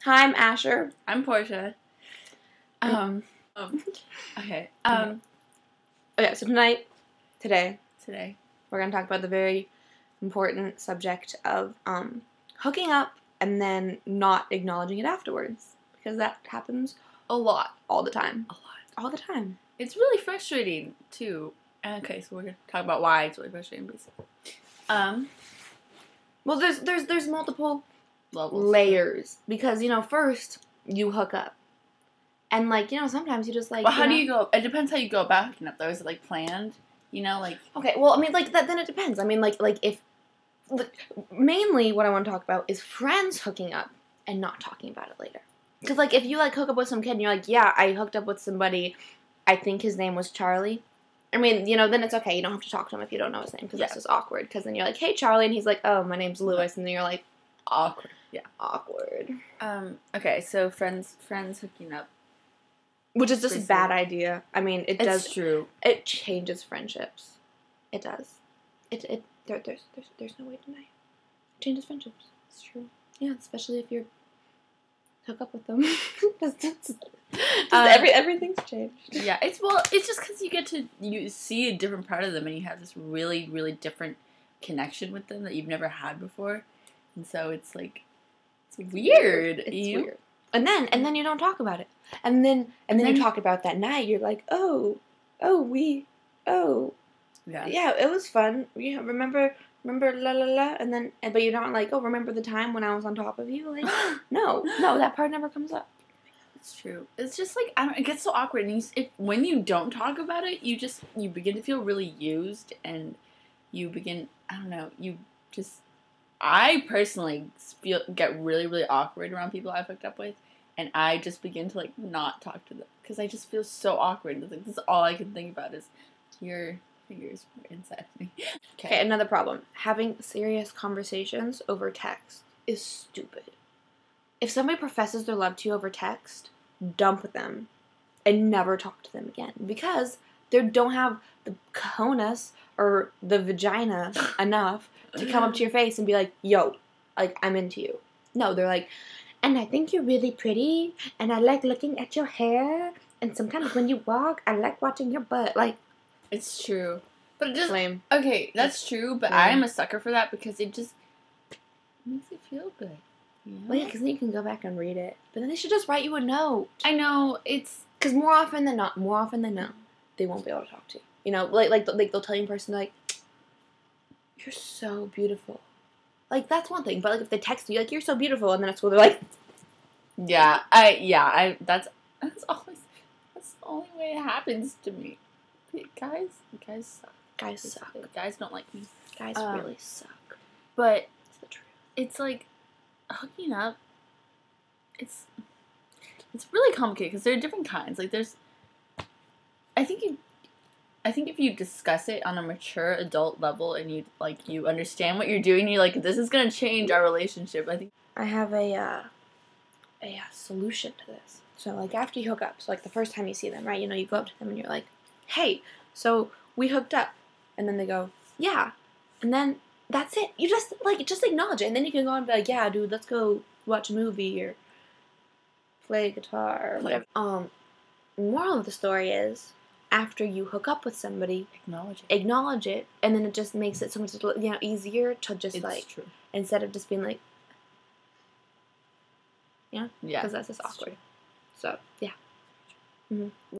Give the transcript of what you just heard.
Hi, I'm Asher. I'm Portia. Okay. Okay, so today, Today. we're going to talk about the very important subject of hooking up and then not acknowledging it afterwards. Because that happens A lot. all the time. A lot. All the time. It's really frustrating, too. Okay, so we're going to talk about why it's really frustrating, basically. Well, there's multiple Levels. layers. Because, first, you hook up. And, sometimes you just, But how do you go? It depends how you go about hooking up, though. Is it, planned? Okay, well, then it depends. Mainly what I want to talk about is friends hooking up and not talking about it later. Because, if you, hook up with some kid and you're like, yeah, I hooked up with somebody, I think his name was Charlie. Then it's okay. You don't have to talk to him if you don't know his name, because that's just awkward. Because then you're like, hey, Charlie, and he's like, oh, my name's Lewis, and then you're like, awkward. Yeah. Awkward. Okay, so friends hooking up. Which is just a bad idea. It's true. It changes friendships. It does. There's no way to deny it. It changes friendships. It's true. Yeah, especially if you're hook up with them. Everything's changed. Yeah, it's just because you get to see a different part of them, and you have this really, really different connection with them that you've never had before, and so it's weird. It's weird. And then you don't talk about it. And then you talk about that night. You're like, yeah, it was fun. Yeah, remember, la la la. But you're not like, oh, remember the time when I was on top of you? Like, no, that part never comes up. It's true. It's just it gets so awkward, and when you don't talk about it, you begin to feel really used, and you begin, I personally get really, really awkward around people I've hooked up with, and I just begin to not talk to them because I just feel so awkward. It's this is all I can think about is your fingers inside me. Okay, another problem. Having serious conversations over text is stupid. If somebody professes their love to you over text, dump them and never talk to them again, because they don't have the cojones or the vagina enough to come up to your face and be like, yo, I'm into you. No, they're like, and I think you're really pretty, and I like looking at your hair, and sometimes when you walk, I like watching your butt. It's true. But it just... Lame. Okay, that's true, but I am a sucker for that because it just makes it feel good. You know? Well, yeah, because then you can go back and read it. But then they should just write you a note. I know, it's... Because more often than not, they won't be able to talk to you. They'll tell you in person, you're so beautiful. That's one thing. But, if they text you, you're so beautiful, and then at school they're like... That's always... That's the only way it happens to me. Guys suck. Guys suck. Guys don't like me. Guys really suck. But... It's the truth. It's hooking up, it's really complicated because there are different kinds. I think if you discuss it on a mature adult level and you understand what you're doing, you're like, this is gonna change our relationship. I think I have a solution to this. So after you hook up, so the first time you see them, right? You go up to them and you're like, hey, so we hooked up, and then they go, yeah, and then that's it. You just acknowledge it, and then you can go and be like, yeah, dude, let's go watch a movie or play guitar or whatever. Moral of the story is, after you hook up with somebody, acknowledge it, and then it just makes it so much easier to just true. Instead of just being like, yeah, yeah, because that's just awkward. So yeah. Mm-hmm.